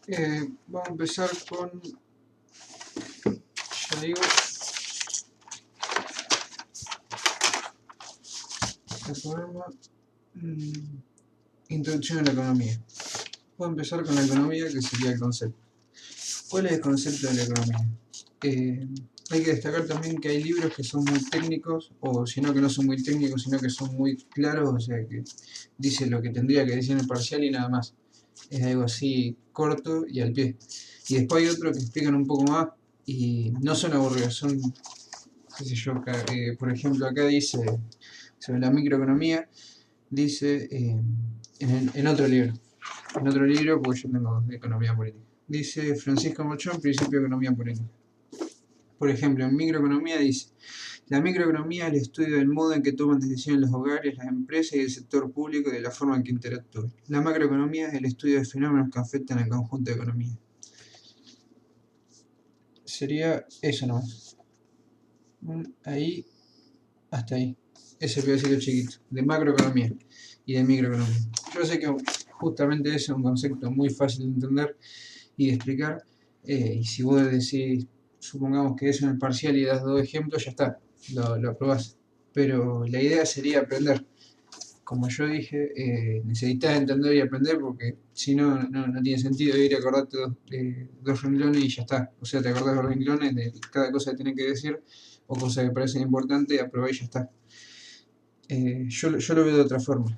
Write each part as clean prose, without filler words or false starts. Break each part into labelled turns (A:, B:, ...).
A: Vamos a empezar con, ya digo, el programa Introducción a la economía. Voy a empezar con la economía, que sería el concepto. ¿Cuál es el concepto de la economía? Hay que destacar también que hay libros que son muy técnicos, o si no que no son muy técnicos, sino que son muy claros, o sea que dice lo que tendría que decir en el parcial y nada más. Es algo así corto y al pie. Y después hay otros que explican un poco más y no son aburridos, son, qué sé yo, por ejemplo acá dice sobre la microeconomía, dice en otro libro, porque yo tengo de economía política. Dice Francisco Mochón, Principio de Economía Política. Por ejemplo, en microeconomía dice, la microeconomía es el estudio del modo en que toman decisiones los hogares, las empresas y el sector público y de la forma en que interactúan. La macroeconomía es el estudio de fenómenos que afectan al conjunto de economía. Sería eso nomás. Ahí, hasta ahí. Ese pedacito chiquito, de macroeconomía y de microeconomía. Yo sé que justamente ese es un concepto muy fácil de entender y de explicar, y si vos decís, supongamos que eso en el parcial y das dos ejemplos, ya está, lo aprobás. Pero la idea sería aprender. Como yo dije, necesitas entender y aprender porque si no, no tiene sentido ir a acordarte dos renglones y ya está. O sea, te acordás los renglones de cada cosa que tenés que decir o cosas que parecen importantes, aprobás y ya está. Yo lo veo de otra forma.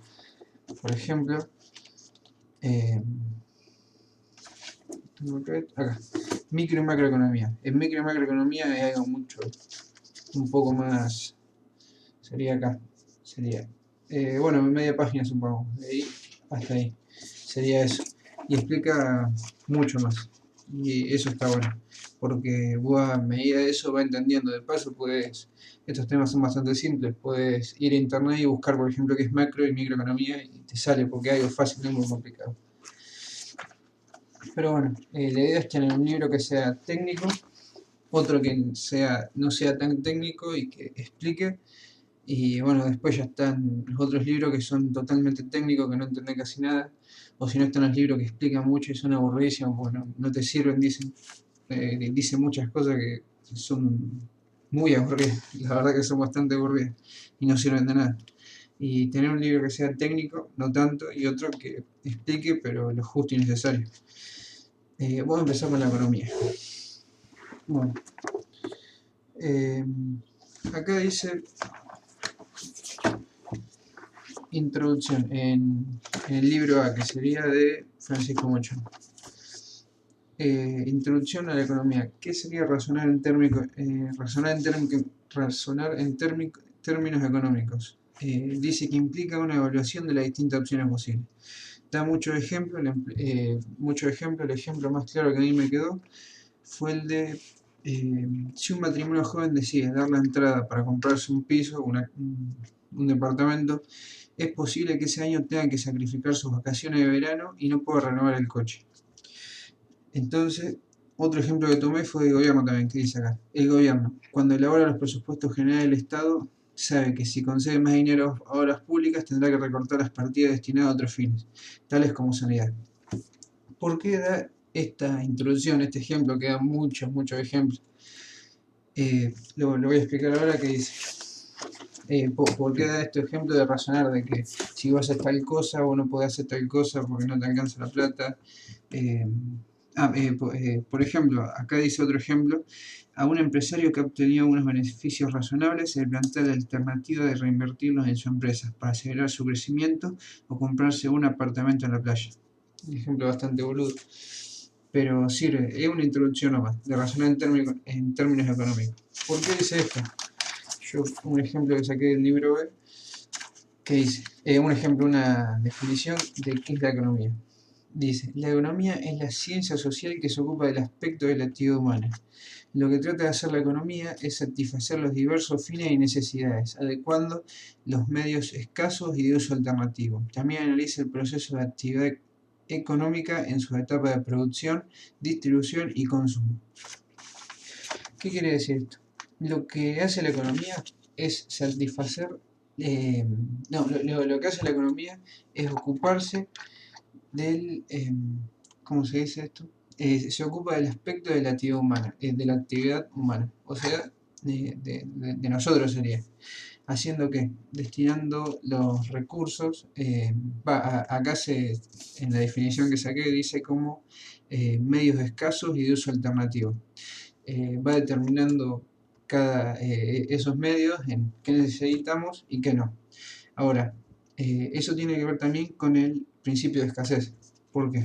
A: Por ejemplo, acá, micro y macroeconomía. En micro y macroeconomía hay algo un poco más, sería acá, sería, bueno, media página supongo, de ahí hasta ahí, sería eso. Y explica mucho más, y eso está bueno, porque vos a medida de eso vas entendiendo, de paso estos temas son bastante simples, puedes ir a internet y buscar, por ejemplo, qué es macro y microeconomía, y te sale, porque hay algo fácil, no es muy complicado. Pero bueno, la idea es tener un libro que sea técnico, otro que no sea tan técnico y que explique. Y bueno, después ya están los otros libros que son totalmente técnicos, que no entendés casi nada. O si no, están los libros que explican mucho y son aburridísimos, porque no te sirven, dicen muchas cosas que son muy aburridas. La verdad que son bastante aburridas y no sirven de nada. Y tener un libro que sea técnico, no tanto, y otro que explique, pero lo justo y necesario. Vamos a empezar con la economía. Bueno, eh, acá dice introducción en el libro A, que sería de Francisco Mochón. Introducción a la economía. ¿Qué sería razonar en términos económicos? Dice que implica una evaluación de las distintas opciones posibles. Da muchos ejemplos, el ejemplo más claro que a mí me quedó fue el de si un matrimonio joven decide dar la entrada para comprarse un piso, un departamento, es posible que ese año tenga que sacrificar sus vacaciones de verano y no pueda renovar el coche. Entonces, otro ejemplo que tomé fue del gobierno también, que dice acá. El gobierno, cuando elabora los presupuestos generales del Estado, sabe que si concede más dinero a obras públicas tendrá que recortar las partidas destinadas a otros fines, tales como sanidad. ¿Por qué da esta introducción, este ejemplo, que da muchos ejemplos? Lo voy a explicar ahora que dice. ¿Por qué da este ejemplo de razonar de que si vas a hacer tal cosa vos no podés hacer tal cosa porque no te alcanza la plata? Por ejemplo, acá dice otro ejemplo, a un empresario que ha obtenido unos beneficios razonables se le plantea la alternativa de reinvertirlos en su empresa para acelerar su crecimiento o comprarse un apartamento en la playa. Un ejemplo bastante boludo, pero sirve, es una introducción nomás, de razonar en términos económicos. ¿Por qué dice esto? Yo, un ejemplo que saqué del libro B, que dice, una definición de qué es la economía. Dice, la economía es la ciencia social que se ocupa del aspecto de la actividad humana. Lo que trata de hacer la economía es satisfacer los diversos fines y necesidades, adecuando los medios escasos y de uso alternativo. También analiza el proceso de actividad económica en sus etapas de producción, distribución y consumo. ¿Qué quiere decir esto? Lo que hace la economía es satisfacer, lo que hace la economía es ocuparse del, ¿cómo se dice esto? Se ocupa del aspecto de la actividad humana, o sea, de nosotros sería. Haciendo que, destinando los recursos, acá en la definición que saqué dice como medios escasos y de uso alternativo. Va determinando esos medios en qué necesitamos y qué no. Ahora, eso tiene que ver también con el principio de escasez. ¿Por qué?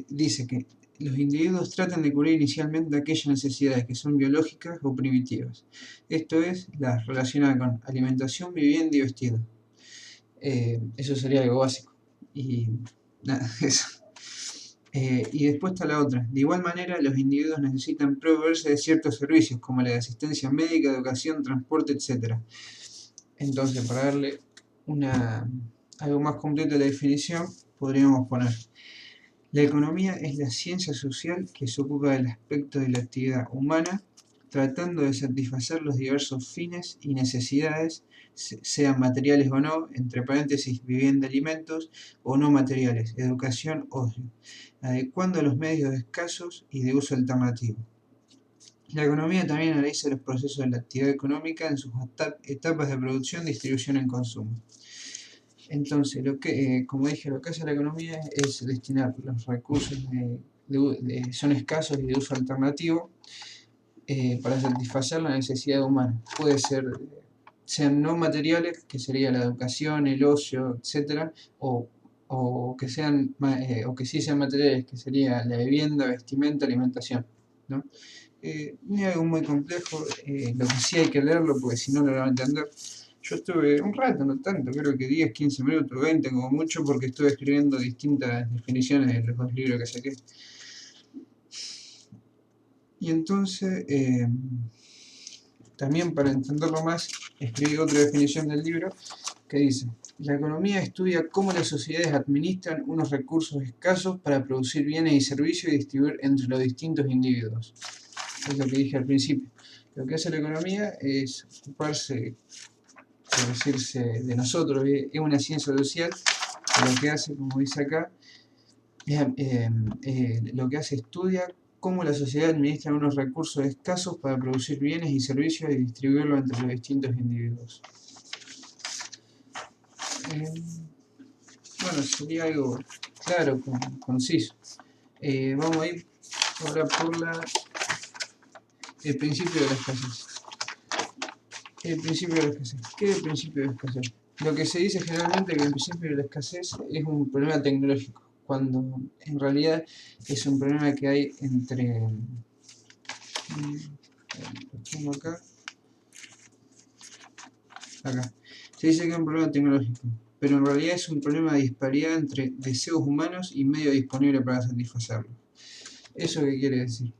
A: Dice que los individuos tratan de cubrir inicialmente aquellas necesidades que son biológicas o primitivas. Esto es, las relacionadas con alimentación, vivienda y vestido. Eso sería algo básico. Y nada, eso. Y después está la otra. De igual manera, los individuos necesitan proveerse de ciertos servicios, como la de asistencia médica, educación, transporte, etc. Entonces, para darle algo más completo a la definición, podríamos poner: la economía es la ciencia social que se ocupa del aspecto de la actividad humana, tratando de satisfacer los diversos fines y necesidades, sean materiales o no, entre paréntesis, vivienda, alimentos, o no materiales, educación, ocio, adecuando los medios escasos y de uso alternativo. La economía también analiza los procesos de la actividad económica en sus etapas de producción, distribución y consumo. Entonces, como dije, lo que hace la economía es destinar los recursos son escasos y de uso alternativo para satisfacer la necesidad humana. Puede ser, sean no materiales, que sería la educación, el ocio, etc., o que sí sean materiales, que sería la vivienda, vestimenta, alimentación, ¿no? No es algo muy complejo, lo que sí hay que leerlo, porque si no lo van a entender. Yo estuve un rato, no tanto, creo que 10, 15 minutos, 20 como mucho, porque estuve escribiendo distintas definiciones de los dos libros que saqué. Y entonces, también para entenderlo más, escribí otra definición del libro que dice: la economía estudia cómo las sociedades administran unos recursos escasos para producir bienes y servicios y distribuir entre los distintos individuos. Es lo que dije al principio. Lo que hace la economía es ocuparse, por decirse, de nosotros. Es una ciencia social que lo que hace, como dice acá, lo que hace estudia cómo la sociedad administra unos recursos escasos para producir bienes y servicios y distribuirlos entre los distintos individuos. Bueno, sería algo claro, conciso. Vamos a ir ahora por el principio de la escasez. El principio de la escasez. ¿Qué es el principio de la escasez? Lo que se dice generalmente que el principio de la escasez es un problema tecnológico, cuando en realidad es un problema que hay entre... acá. Se dice que es un problema tecnológico, pero en realidad es un problema de disparidad entre deseos humanos y medios disponibles para satisfacerlos. ¿Eso qué quiere decir?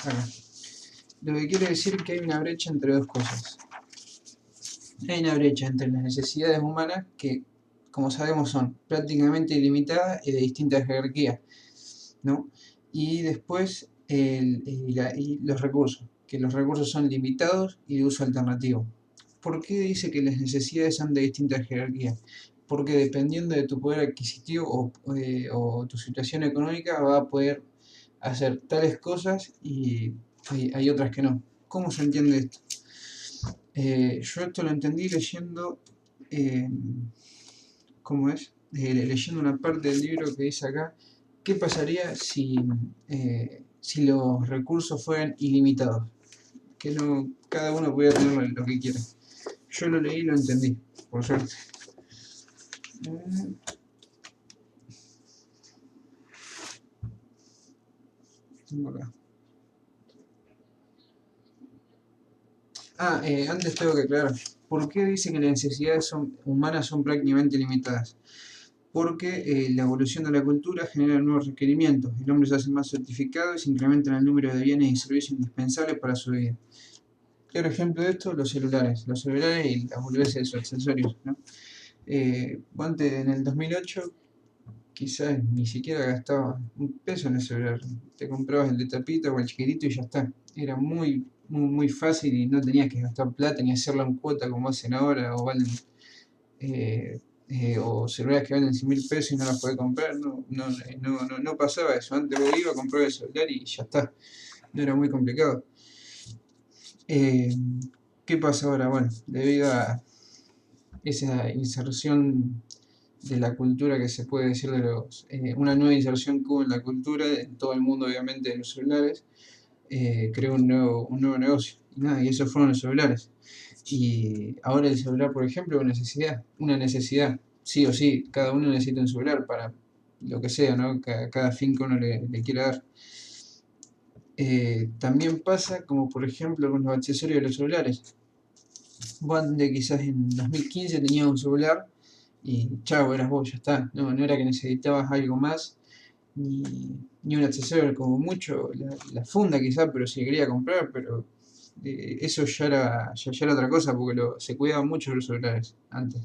A: Acá. Lo que quiere decir que hay una brecha entre dos cosas. Hay una brecha entre las necesidades humanas que, como sabemos, son prácticamente ilimitadas y de distintas jerarquías, ¿no? Y después los recursos, que los recursos son limitados y de uso alternativo. ¿Por qué dice que las necesidades son de distintas jerarquías? Porque dependiendo de tu poder adquisitivo o tu situación económica, va a poder hacer tales cosas y hay otras que no. ¿Cómo se entiende esto? Yo esto lo entendí leyendo, ¿cómo es? Leyendo una parte del libro que dice acá: ¿qué pasaría si los recursos fueran ilimitados? Que no, cada uno pudiera tener lo que quiera. Yo lo leí y lo entendí, por suerte. Tengo acá. Antes tengo que aclarar. ¿Por qué dice que las necesidades humanas son prácticamente ilimitadas? Porque la evolución de la cultura genera nuevos requerimientos, el hombre se hace más certificado y se incrementa el número de bienes y servicios indispensables para su vida. Claro ejemplo de esto, los celulares y las boludeces de sus accesorios, ¿no? Antes, en el 2008, quizás ni siquiera gastaba un peso en el celular, te comprabas el de tapita o el chiquitito y ya está. Era muy muy fácil y no tenías que gastar plata ni hacerlo en cuota como hacen ahora, o valen eh, o celulares que valen 100.000 pesos y no las podés comprar. No pasaba eso. Antes vos ibas a comprar el celular y ya está. No era muy complicado. Eh, ¿Qué pasa ahora? Bueno, debido a esa inserción de la cultura que se puede decir una nueva inserción que hubo en la cultura, en todo el mundo obviamente de los celulares, creó un nuevo negocio. Y nada, y esos fueron los celulares. Y ahora el celular, por ejemplo, es una necesidad, sí o sí, cada uno necesita un celular para lo que sea, ¿no? Cada fin que uno le quiera dar. También pasa como por ejemplo con los accesorios de los celulares. Vos antes quizás en 2015 tenías un celular y chao, eras vos, ya está. No era que necesitabas algo más, ni, ni un accesorio, como mucho, la funda quizás, pero si quería comprar, pero eso ya era otra cosa, porque se cuidaban mucho los celulares antes.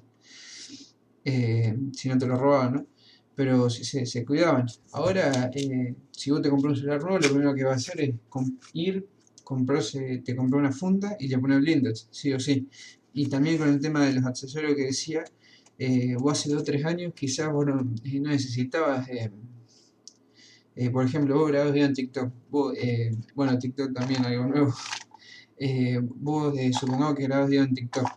A: Si no te lo robaban, ¿no? Pero se cuidaban. Ahora, si vos te compras un celular nuevo, lo primero que vas a hacer es te compras una funda y le pones blindash, sí o sí. Y también con el tema de los accesorios que decía, vos hace 2 o 3 años quizás vos no necesitabas, por ejemplo, vos grabás video en TikTok, bueno, TikTok también algo nuevo, vos supongamos que grabás video en TikTok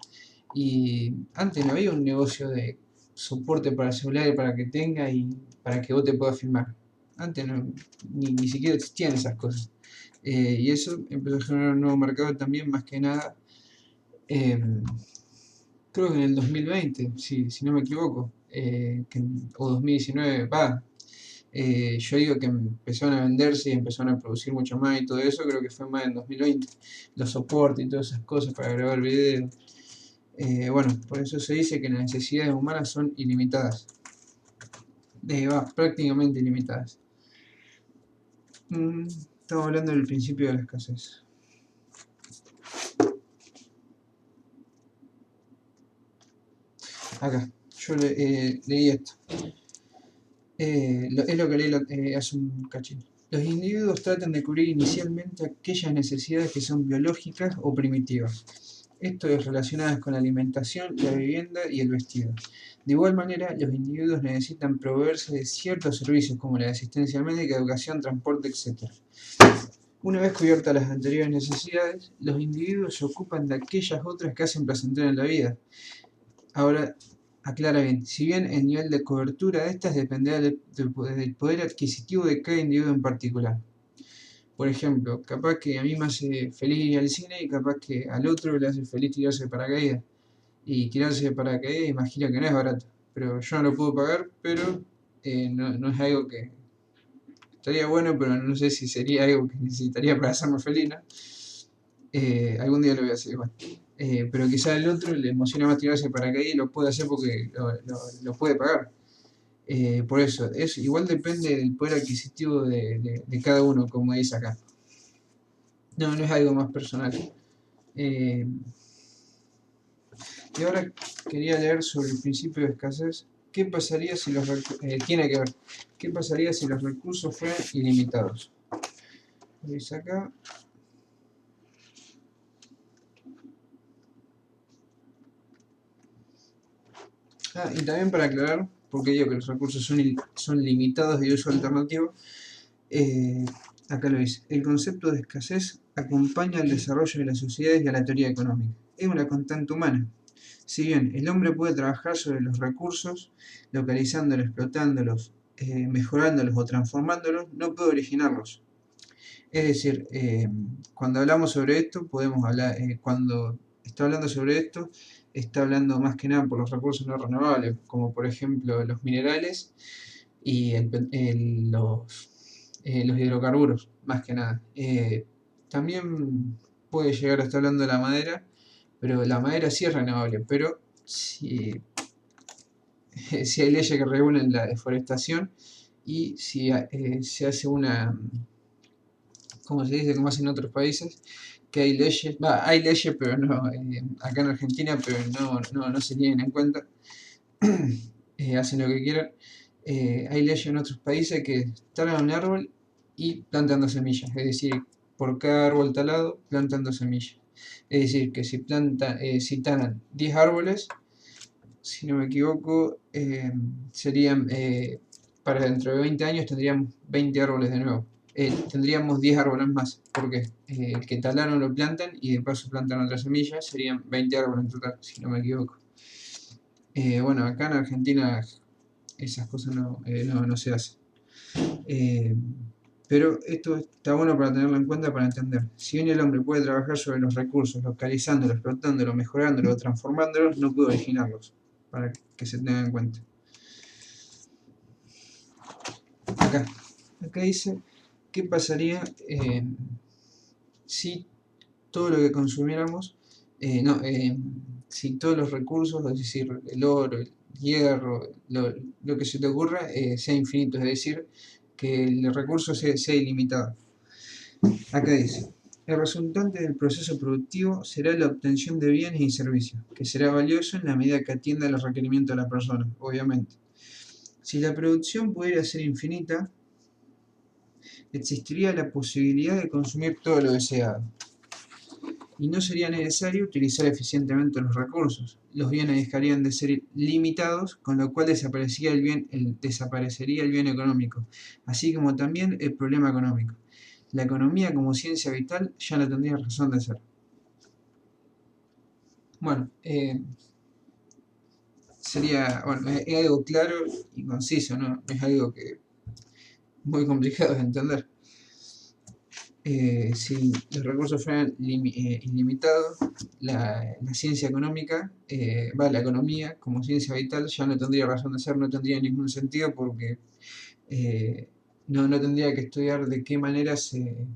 A: y antes no había un negocio de soporte para celulares para que tenga y para que vos te puedas filmar. Antes ni siquiera existían esas cosas. Y eso empezó a generar un nuevo mercado también, más que nada, eh, creo que en el 2020, si no me equivoco, o 2019, va. Yo digo que empezaron a venderse y empezaron a producir mucho más y todo eso, creo que fue más en 2020. Los soportes y todas esas cosas para grabar videos. Bueno, por eso se dice que las necesidades humanas son ilimitadas. Prácticamente ilimitadas. Estamos hablando del principio de la escasez. Acá, yo leí esto. Es lo que leí hace un cachín. Los individuos tratan de cubrir inicialmente aquellas necesidades que son biológicas o primitivas. Esto es relacionadas con la alimentación, la vivienda y el vestido. De igual manera, los individuos necesitan proveerse de ciertos servicios como la asistencia médica, educación, transporte, etc. Una vez cubiertas las anteriores necesidades, los individuos se ocupan de aquellas otras que hacen placentera en la vida. Ahora, aclara bien, si bien el nivel de cobertura de estas dependerá del poder adquisitivo de cada individuo en particular. Por ejemplo, capaz que a mí me hace feliz ir al cine y capaz que al otro le hace feliz tirarse de paracaídas. Y tirarse de paracaídas, imagino que no es barato. Pero yo no lo puedo pagar, pero no es algo que estaría bueno, pero no sé si sería algo que necesitaría para hacerme feliz, ¿no? Algún día lo voy a hacer igual. Pero quizá el otro le emociona más tirarse de paracaídas y lo puede hacer porque lo puede pagar. Por eso, igual depende del poder adquisitivo de cada uno, como dice acá. No es algo más personal. Eh, y ahora quería leer sobre el principio de escasez. ¿Qué pasaría si tiene que ver, ¿qué pasaría si los recursos fueran ilimitados? Lo dice acá. Y también para aclarar, porque digo que los recursos son limitados de uso alternativo, acá lo dice, el concepto de escasez acompaña al desarrollo de las sociedades y a la teoría económica. Es una constante humana. Si bien el hombre puede trabajar sobre los recursos, localizándolos, explotándolos, mejorándolos o transformándolos, no puede originarlos. Es decir, cuando hablamos sobre esto, podemos hablar, cuando está hablando sobre esto, está hablando más que nada por los recursos no renovables, como por ejemplo los minerales y los hidrocarburos, más que nada. También puede llegar a estar hablando de la madera, pero la madera sí es renovable, pero si, si hay leyes que regulan la deforestación y si se hace como se dice, como hacen en otros países, que hay leyes, pero no, acá en Argentina, pero no se tienen en cuenta, hacen lo que quieran. Hay leyes en otros países que talan un árbol y plantan 2 semillas, es decir, por cada árbol talado plantan 2 semillas. Es decir, que si talan 10 árboles, si no me equivoco, serían, para dentro de 20 años tendríamos 20 árboles de nuevo. Tendríamos 10 árboles más, porque el que talaron lo plantan y de paso plantan otras semillas, serían 20 árboles en total, si no me equivoco. Bueno, acá en Argentina esas cosas no se hacen. Pero esto está bueno para tenerlo en cuenta para entender. Si bien el hombre puede trabajar sobre los recursos, localizándolos, explotándolos, mejorándolos o transformándolos, no puede originarlos, para que se tenga en cuenta. Acá dice, ¿qué pasaría si todo lo que consumiéramos, si todos los recursos, es decir, el oro, el hierro, lo que se te ocurra, sea infinito, es decir, que el recurso sea ilimitado? Acá dice, el resultante del proceso productivo será la obtención de bienes y servicios, que será valioso en la medida que atienda a los requerimientos de la persona, obviamente. Si la producción pudiera ser infinita, existiría la posibilidad de consumir todo lo deseado, y no sería necesario utilizar eficientemente los recursos. Los bienes dejarían de ser limitados, con lo cual desaparecería el bien económico, así como también el problema económico. La economía como ciencia vital ya no tendría razón de ser. Bueno, es algo claro y conciso, ¿no? Es algo que muy complicado de entender. Si los recursos fueran ilimitados, la ciencia económica, la economía como ciencia vital ya no tendría razón de ser, no tendría ningún sentido porque no tendría que estudiar de qué manera se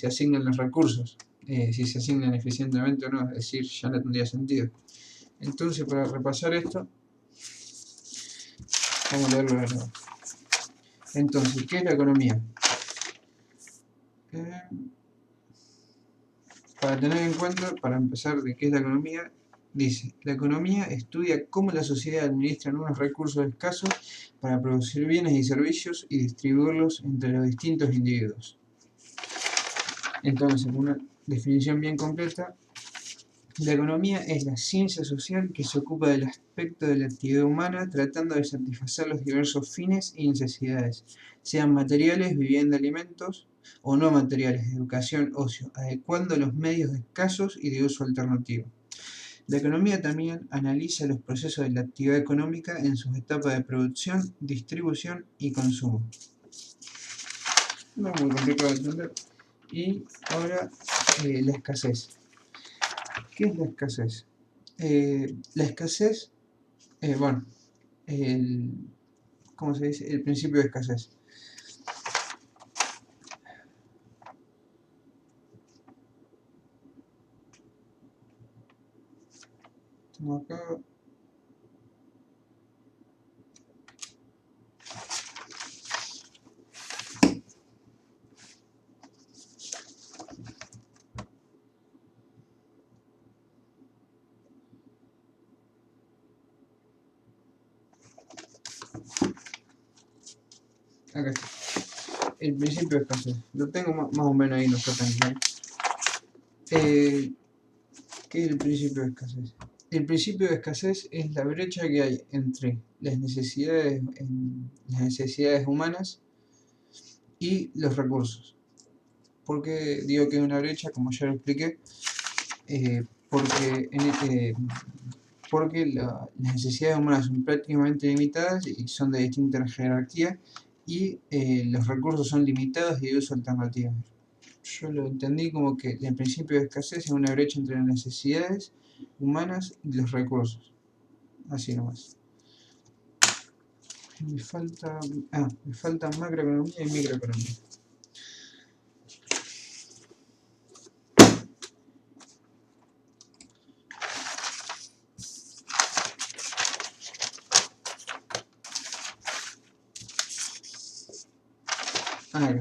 A: asignan los recursos, si se asignan eficientemente o no, es decir, ya no tendría sentido. Entonces, para repasar esto, vamos a leerlo de nuevo. Entonces, ¿qué es la economía? Para tener en cuenta, para empezar, de qué es la economía, dice, la economía estudia cómo la sociedad administra unos recursos escasos para producir bienes y servicios y distribuirlos entre los distintos individuos. Entonces, una definición bien completa, la economía es la ciencia social que se ocupa del aspecto de la actividad humana tratando de satisfacer los diversos fines y necesidades, sean materiales, vivienda, alimentos, o no materiales, educación, ocio, adecuando los medios escasos y de uso alternativo. La economía también analiza los procesos de la actividad económica en sus etapas de producción, distribución y consumo. No es muy complicado de entender. Y ahora la escasez. ¿Qué es la escasez? La escasez, ¿cómo se dice? El principio de escasez. Tengo acá. Acá está. El principio de escasez. Lo tengo más o menos ahí, no está tan claro. ¿Qué es el principio de escasez? El principio de escasez es la brecha que hay entre las necesidades humanas y los recursos. ¿Por qué digo que hay una brecha? Como ya lo expliqué, porque las necesidades humanas son prácticamente limitadas y son de distinta jerarquía, y los recursos son limitados y de uso alternativo. Yo lo entendí como que el principio de escasez es una brecha entre las necesidades humanas y los recursos. Así nomás. Me falta macroeconomía y microeconomía. Acá.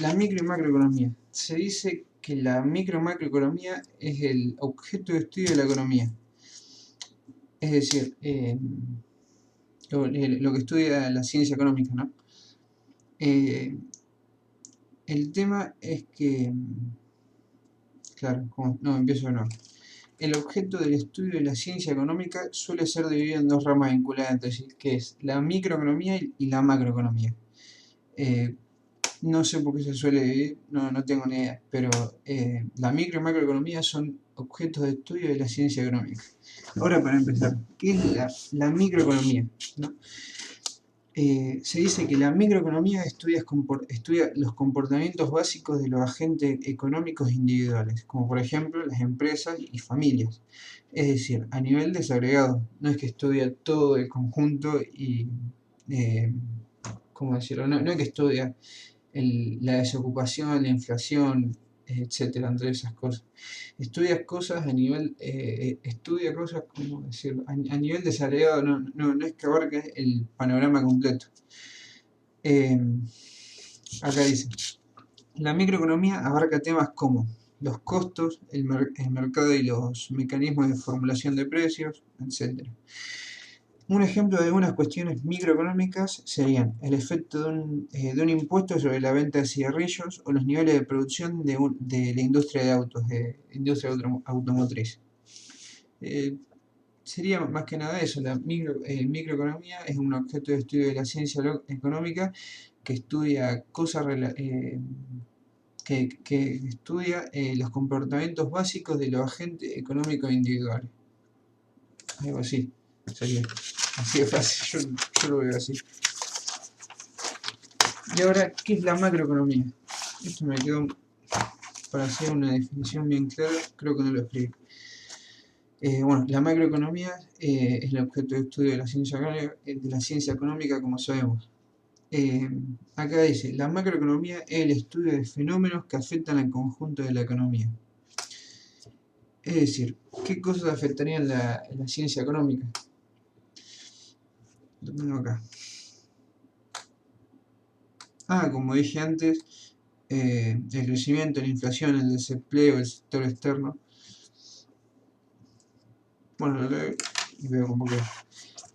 A: La micro y macroeconomía. Se dice que la micro-macroeconomía es el objeto de estudio de la economía. Es decir, lo que estudia la ciencia económica, ¿no? El tema es que, claro, no, empiezo de nuevo. El objeto del estudio de la ciencia económica suele ser dividido en dos ramas vinculadas entre sí, que es la microeconomía y la macroeconomía. No sé por qué se suele dividir, no tengo ni idea, pero la micro y macroeconomía son objetos de estudio de la ciencia económica. Ahora, para empezar, ¿qué es la microeconomía? ¿No? Se dice que la microeconomía estudia los comportamientos básicos de los agentes económicos individuales, como por ejemplo las empresas y familias. Es decir, a nivel desagregado, no es que estudia todo el conjunto y, ¿cómo decirlo? No es que estudia la desocupación, la inflación, etcétera, entre esas cosas. Estudia cosas a nivel, estudia cosas, ¿cómo decirlo? A nivel desagregado, no es que abarque el panorama completo. Acá dice, la microeconomía abarca temas como los costos, el mercado y los mecanismos de formulación de precios, etcétera. Un ejemplo de algunas cuestiones microeconómicas serían el efecto de un impuesto sobre la venta de cigarrillos o los niveles de producción de la industria de autos, de industria automotriz. Sería más que nada eso, la microeconomía es un objeto de estudio de la ciencia económica que estudia que estudia los comportamientos básicos de los agentes económicos individuales. Algo así sería. Así de fácil, yo lo veo así. Y ahora, ¿qué es la macroeconomía? Esto me quedó para hacer una definición bien clara, creo que no lo escribí. Bueno, la macroeconomía es el objeto de estudio de la ciencia económica, como sabemos. Acá dice, la macroeconomía es el estudio de fenómenos que afectan al conjunto de la economía. Es decir, ¿qué cosas afectarían la ciencia económica? Lo tengo acá. Como dije antes, el crecimiento, la inflación, el desempleo, el sector externo. Bueno, lo leo y veo como que...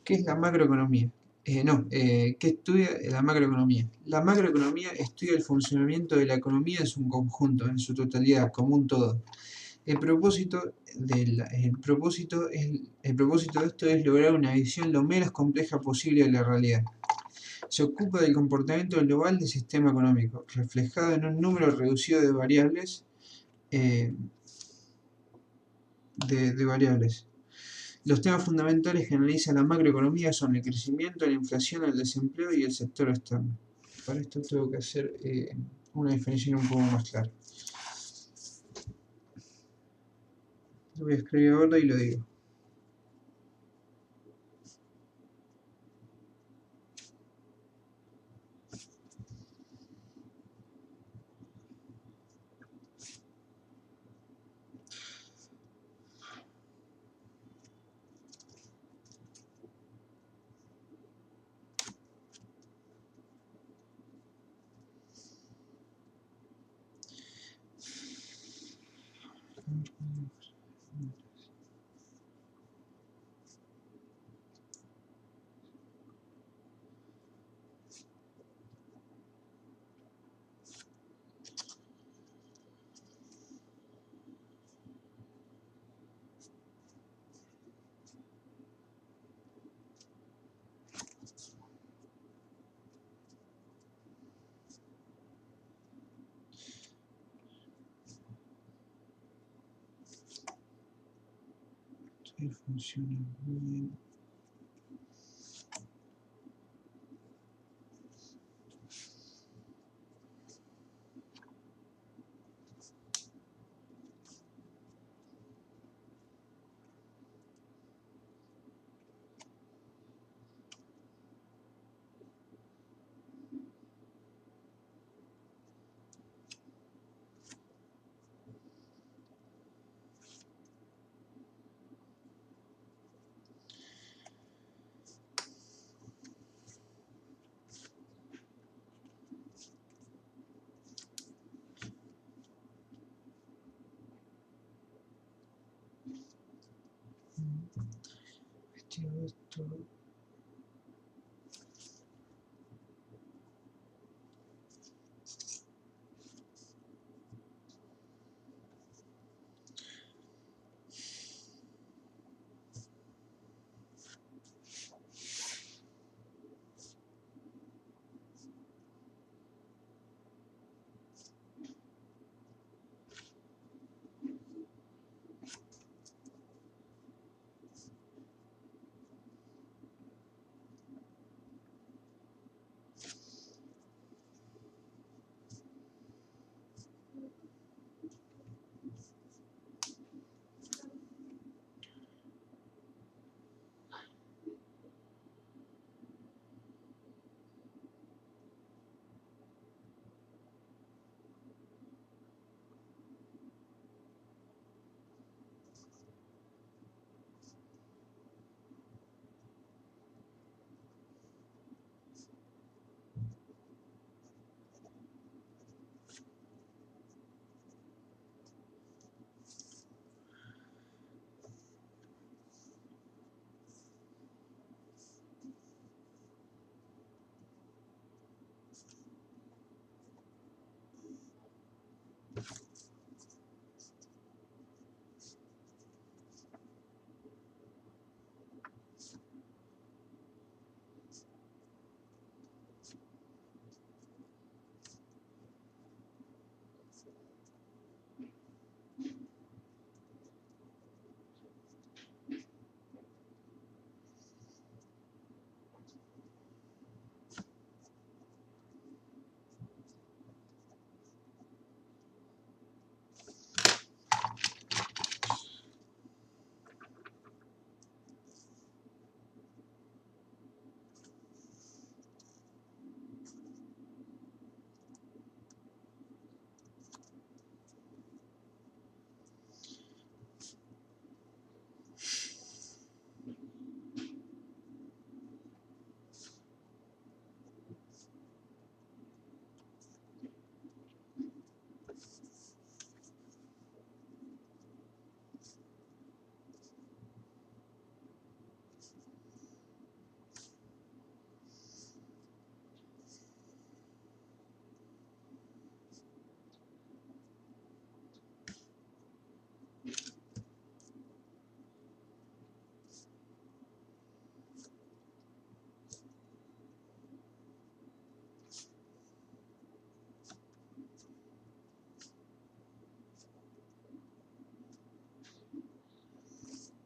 A: ¿Qué es la macroeconomía? ¿Qué estudia la macroeconomía? La macroeconomía estudia el funcionamiento de la economía en su conjunto, en su totalidad, como un todo. El propósito de esto es lograr una visión lo menos compleja posible de la realidad. Se ocupa del comportamiento global del sistema económico, reflejado en un número reducido de variables. De variables. Los temas fundamentales que analiza la macroeconomía son el crecimiento, la inflación, el desempleo y el sector externo. Para esto tengo que hacer una definición un poco más clara. Lo voy a escribir ahora y lo digo. Funciona muy bien. esto.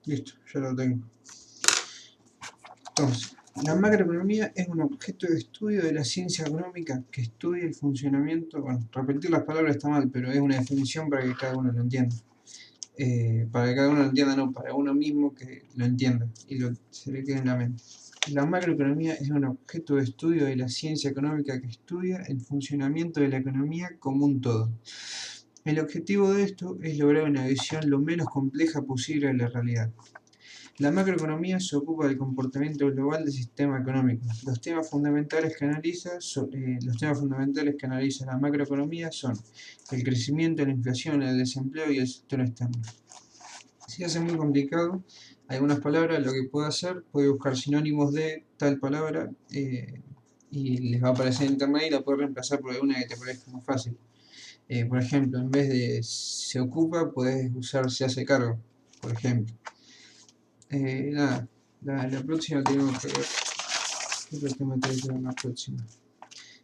A: Listo, ya lo tengo. Entonces, la macroeconomía es un objeto de estudio de la ciencia económica que estudia el funcionamiento. Bueno, repetir las palabras está mal, pero es una definición para que cada uno lo entienda. Para que cada uno lo entienda, no, para uno mismo que lo entienda y se le quede en la mente. La macroeconomía es un objeto de estudio de la ciencia económica que estudia el funcionamiento de la economía como un todo. El objetivo de esto es lograr una visión lo menos compleja posible de la realidad. La macroeconomía se ocupa del comportamiento global del sistema económico. Los temas fundamentales que analiza la macroeconomía son el crecimiento, la inflación, el desempleo y el sector externo. Si hace muy complicado algunas palabras, lo que puede hacer, puede buscar sinónimos de tal palabra y les va a aparecer en internet y la puede reemplazar por alguna que te parezca más fácil. Por ejemplo, en vez de se ocupa, puedes usar se hace cargo, por ejemplo. Nada, la próxima tenemos que ver. ¿Qué otro tema tenemos que ver la próxima?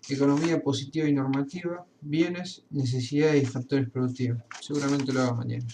A: Economía positiva y normativa, bienes, necesidades y factores productivos. Seguramente lo haga mañana.